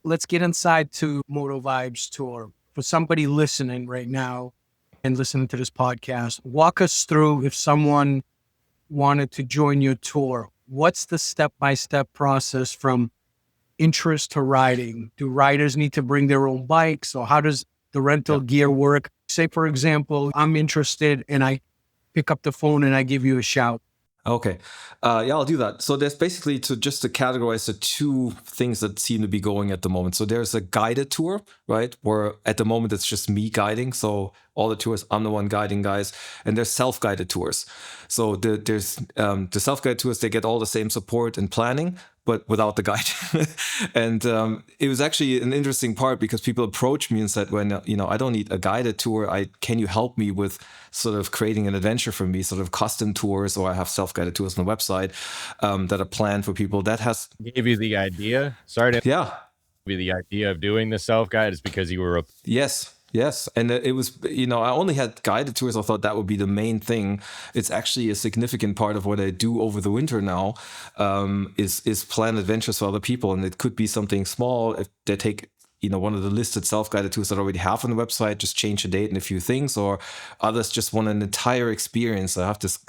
let's get inside to MotoVibes tour. For somebody listening right now and listening to this podcast, walk us through if someone wanted to join your tour. What's the step-by-step process from interest to riding? Do riders need to bring their own bikes, or how does the rental gear work? Say, for example, I'm interested and I pick up the phone and I give you a shout. Okay. I'll do that. So there's basically to categorize the two things that seem to be going at the moment. So there's a guided tour, right? Where at the moment it's just me guiding. So all the tours, I'm the one guiding guys. And there's self-guided tours. So there's the self-guided tours, they get all the same support and planning, but without the guide. And it was actually an interesting part because people approached me and said, when, I don't need a guided tour. Can you help me with sort of creating an adventure for me, sort of custom tours, or I have self-guided tours on the website that are planned for people. That has... Gave you the idea? Sorry to... Yeah. Give you the idea of doing the self-guide is because you were... Yes. And it was, I only had guided tours. I thought that would be the main thing. It's actually a significant part of what I do over the winter now, is plan adventures for other people. And it could be something small. If they take, one of the listed self-guided tours that I already have on the website, just change the date and a few things, or others just want an entire experience. I have this,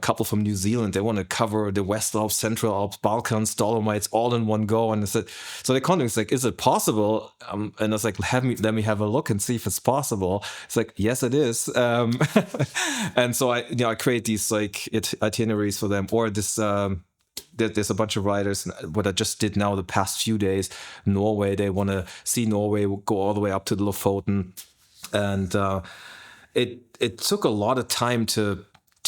couple from New Zealand. They want to cover the West Alps, Central Alps, Balkans, Dolomites all in one go. And I said, so they contacted me, it's like, is it possible? And I was like, let me have a look and see if it's possible. It's like, yes, it is. And so I create these like itineraries for them, or this, there's a bunch of riders. What I just did now the past few days, Norway, they want to see Norway, go all the way up to the Lofoten. And it took a lot of time to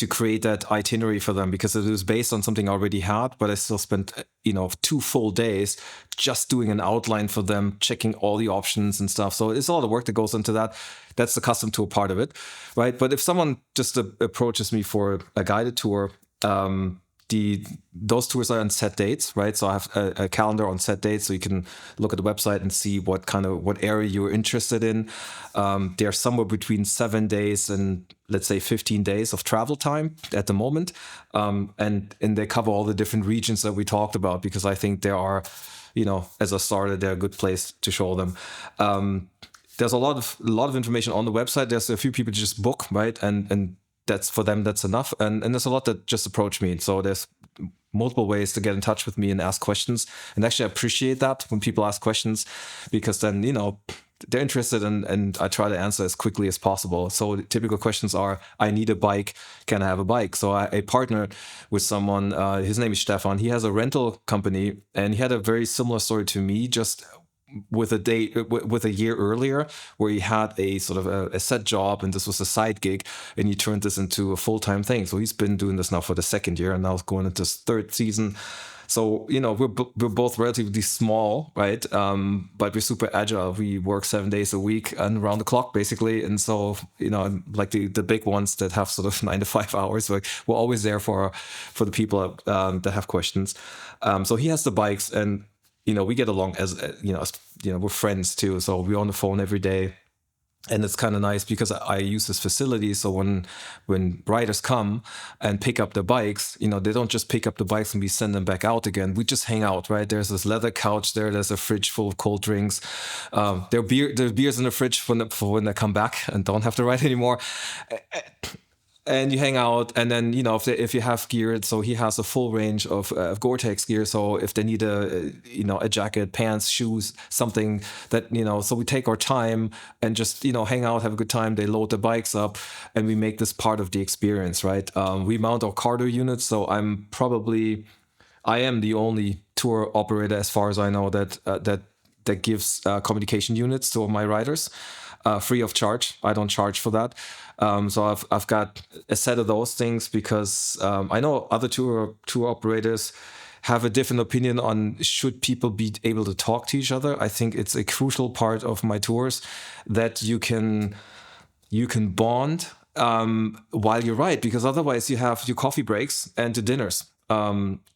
create that itinerary for them because it was based on something I already had, but I still spent 2 full days just doing an outline for them, checking all the options and stuff. So it's all the work that goes into that. That's the custom tour part of it, right? But if someone just approaches me for a guided tour, those tours are on set dates, right? So I have a calendar on set dates, so you can look at the website and see what area you're interested in. They're somewhere between 7 days and let's say 15 days of travel time at the moment, and they cover all the different regions that we talked about because I think there are, as a starter, they're a good place to show them. There's a lot of information on the website. There's a few people just book, right, and that's for them, that's enough. And there's a lot that just approach me. So there's multiple ways to get in touch with me and ask questions. And actually, I appreciate that when people ask questions because then, they're interested and I try to answer as quickly as possible. So the typical questions are, I need a bike. Can I have a bike? So I partnered with someone, his name is Stefan. He has a rental company and he had a very similar story to me, just with a year earlier, where he had a sort of a set job and this was a side gig, and he turned this into a full-time thing. So he's been doing this now for the 2nd year and now it's going into his 3rd season. So we're both relatively small, right? But we're super agile. We work 7 days a week and around the clock basically. And so like the big ones that have sort of 9 to 5 hours, like we're always there for the people that have questions. So he has the bikes and we get along as we're friends too. So we're on the phone every day. And it's kind of nice because I use this facility. So when riders come and pick up the bikes, they don't just pick up the bikes and we send them back out again. We just hang out, right? There's this leather couch there. There's a fridge full of cold drinks. There's beers in the fridge for when they come back and don't have to ride anymore. And you hang out, and then if you have gear, so he has a full range of Gore-Tex gear. So if they need a jacket, pants, shoes, something that so we take our time and just hang out, have a good time. They load the bikes up, and we make this part of the experience, right? We mount our cardo units, so I am the only tour operator, as far as I know, that gives communication units to my riders. Free of charge. I don't charge for that. So I've got a set of those things because I know other tour operators have a different opinion on should people be able to talk to each other. I think it's a crucial part of my tours that you can bond while you ride, because otherwise you have your coffee breaks and the dinners.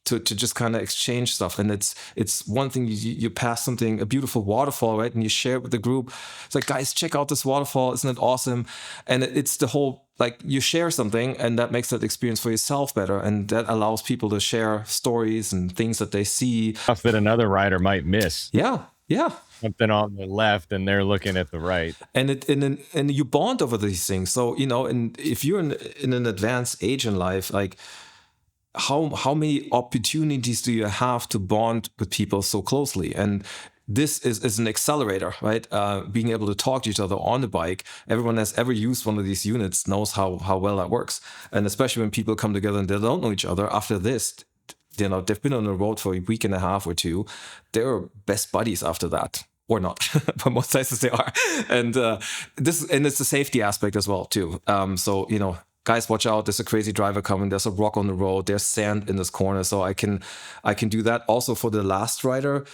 To just kind of exchange stuff. And it's one thing, you pass something, a beautiful waterfall, right? And you share it with the group. It's like, guys, check out this waterfall. Isn't it awesome? And it's the whole, like, you share something and that makes that experience for yourself better. And that allows people to share stories and things that they see. Stuff that another rider might miss. Yeah. Yeah. something on the left and they're looking at the right. And you bond over these things. So, and if you're in an advanced age in life, like how many opportunities do you have to bond with people so closely? And this is an accelerator, right? Being able to talk to each other on the bike. Everyone that's ever used one of these units knows how well that works. And especially when people come together and they don't know each other after this, they've been on the road for a week and a half or two. They're best buddies after that. Or not, but most places they are, and it's the safety aspect as well too. So guys, watch out! There's a crazy driver coming. There's a rock on the road. There's sand in this corner, so I can do that. Also for the last rider,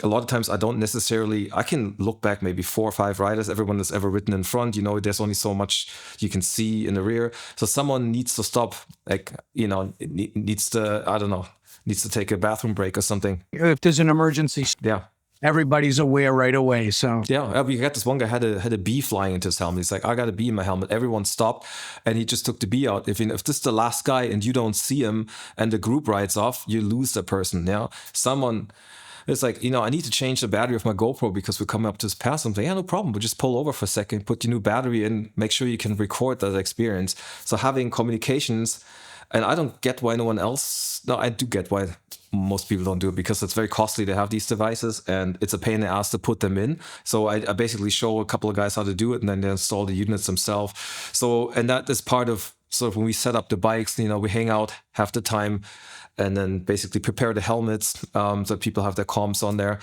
a lot of times I don't necessarily. I can look back maybe 4 or 5 riders. Everyone that's ever ridden in front. There's only so much you can see in the rear. So someone needs to stop. Like needs to needs to take a bathroom break or something. If there's an emergency, Yeah. everybody's aware right away. So yeah, we got this one guy had a bee flying into his helmet. He's like, I got a bee in my helmet. Everyone stopped, and he just took the bee out. If this is the last guy and you don't see him, and the group rides off, you lose the person. Yeah, someone. It's like, I need to change the battery of my GoPro because we're coming up to this pass. I'm like, yeah, no problem. We'll just pull over for a second, put your new battery in, make sure you can record that experience. So having communications, and I don't get why no one else. No, I do get why most people don't do it, because it's very costly to have these devices and it's a pain in the ass to put them in. So I basically show a couple of guys how to do it, and then they install the units themselves. So, and that is part of sort of when we set up the bikes, we hang out half the time and then basically prepare the helmets so people have their comms on there.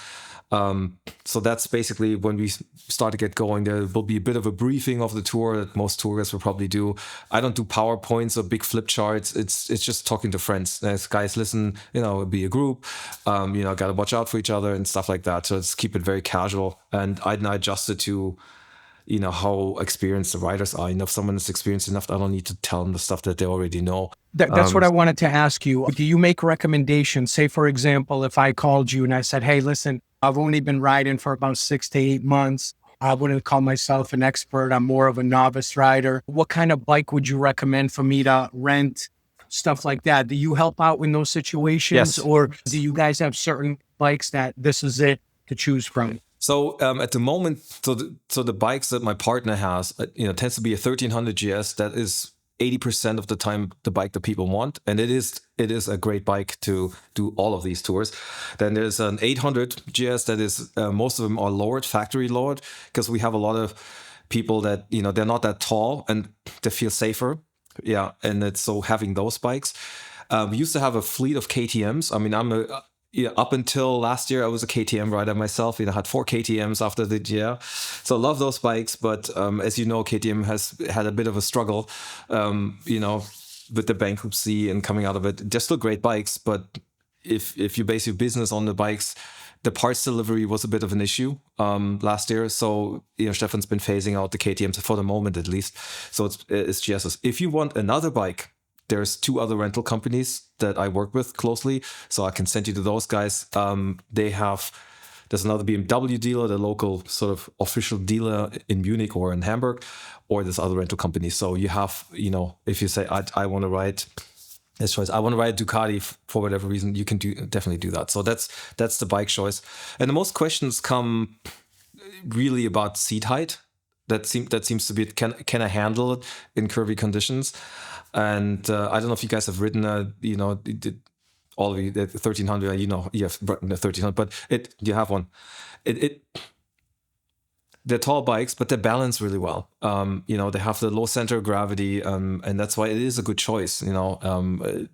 So that's basically when we start to get going. There will be a bit of a briefing of the tour that most tourists will probably do. I don't do PowerPoints or big flip charts. It's just talking to friends. As guys, listen, it'll be a group. Got to watch out for each other and stuff like that. So let's keep it very casual. And I adjust it to how experienced the riders are. If someone is experienced enough, I don't need to tell them the stuff that they already know. That's what I wanted to ask you. Do you make recommendations? Say, for example, if I called you and I said, hey, listen, I've only been riding for about 6 to 8 months. I wouldn't call myself an expert. I'm more of a novice rider. What kind of bike would you recommend for me to rent? Stuff like that. Do you help out in those situations? Yes. Or do you guys have certain bikes that this is it to choose from? So at the moment, so the bikes that my partner has, tends to be a 1300 GS. That is 80% of the time the bike that people want, and it is a great bike to do all of these tours. Then there's an 800 GS that is most of them are lowered, factory lowered, because we have a lot of people that they're not that tall and they feel safer. Yeah, and it's so having those bikes. We used to have a fleet of KTMs. I mean, up until last year, I was a KTM rider myself. I had 4 KTMs after the year. So I love those bikes. But as you know, KTM has had a bit of a struggle, with the bankruptcy and coming out of it. They're still great bikes. But if you base your business on the bikes, the parts delivery was a bit of an issue last year. So, Stefan's been phasing out the KTMs for the moment, at least. So it's GSs. If you want another bike, there's 2 other rental companies that I work with closely, so I can send you to those guys. There's another BMW dealer, the local sort of official dealer in Munich or in Hamburg, or there's other rental companies. So you have, if you say I want to ride this choice, I want to ride Ducati for whatever reason, you can definitely do that. So that's the bike choice. And the most questions come really about seat height. That seems to be can I handle it in curvy conditions? And I don't know if you guys have ridden, all of you, the 1300, you have the 1300, but you have one. They're tall bikes, but they balance really well. They have the low center of gravity, and that's why it is a good choice, to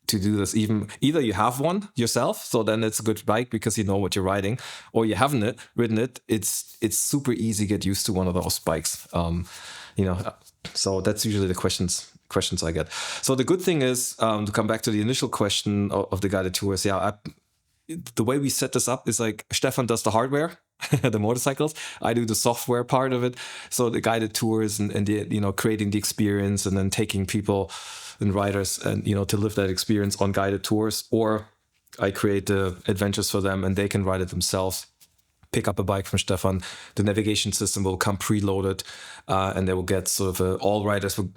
do this. Either you have one yourself, so then it's a good bike because you know what you're riding, or you haven't ridden it. It's super easy to get used to one of those bikes. So that's usually the questions I get. So the good thing is, to come back to the initial question of the guided tours, the way we set this up is like Stefan does the hardware, the motorcycles. I do the software part of it. So the guided tours and the, creating the experience and then taking people and riders and, to live that experience on guided tours, or I create the adventures for them and they can ride it themselves. Pick up a bike from Stefan. The navigation system will come preloaded, and they will get sort of all riders will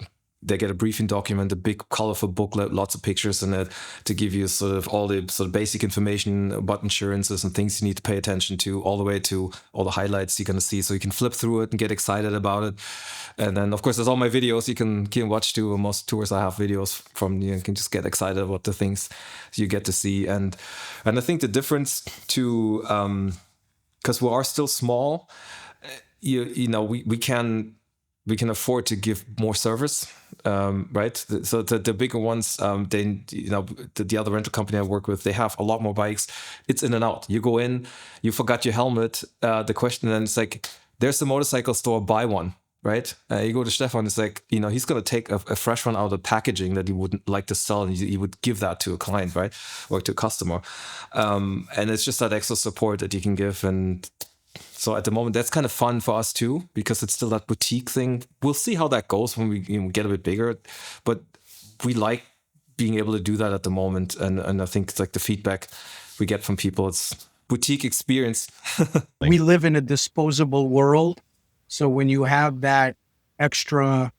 they get a briefing document, a big colorful booklet, lots of pictures in it to give you sort of all the sort of basic information about insurances and things you need to pay attention to, all the way to all the highlights you're going to see. So you can flip through it and get excited about it. And then, of course, there's all my videos you can watch too. Most tours I have videos from, you can just get excited about the things you get to see. And I think the difference to, because we are still small, you know, we can afford to give more service, right? So the bigger ones, they, you know, the other rental company I work with, they have a lot more bikes. It's in and out. You go in, you forgot your helmet. The question then is like, there's a motorcycle store, buy one, right? You go to Stefan, it's like, you know, he's going to take a fresh one out of the packaging that he wouldn't like to sell, and he would give that to a client, right? Or to a customer. And it's just that extra support that you can give. And so at the moment, that's kind of fun for us too, because it's still that boutique thing. We'll see how that goes when we get a bit bigger, but we like being able to do that at the moment. And I think it's like the feedback we get from people, it's boutique experience. We live in a disposable world. So when you have that extra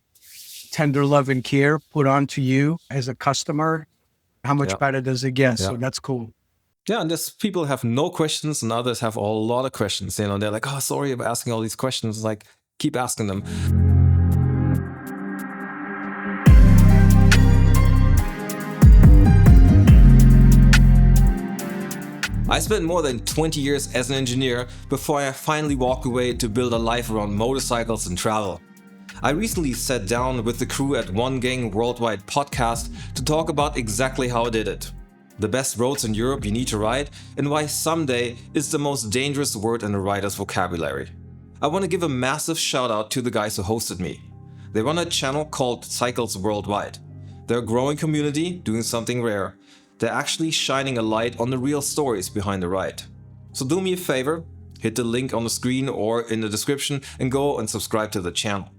tender love and care put onto you as a customer, how much better does it get? So that's cool. Yeah, and there's people who have no questions and others have a lot of questions. You know, they're like, oh, sorry about asking all these questions. Like, keep asking them. I spent more than 20 years as an engineer before I finally walked away to build a life around motorcycles and travel. I recently sat down with the crew at One Gang Worldwide podcast to talk about exactly how I did it. The best roads in Europe you need to ride, and why someday is the most dangerous word in a rider's vocabulary. I want to give a massive shout out to the guys who hosted me. They run a channel called Cycles Worldwide. They're a growing community doing something rare. They're actually shining a light on the real stories behind the ride. So do me a favor, hit the link on the screen or in the description and go and subscribe to the channel.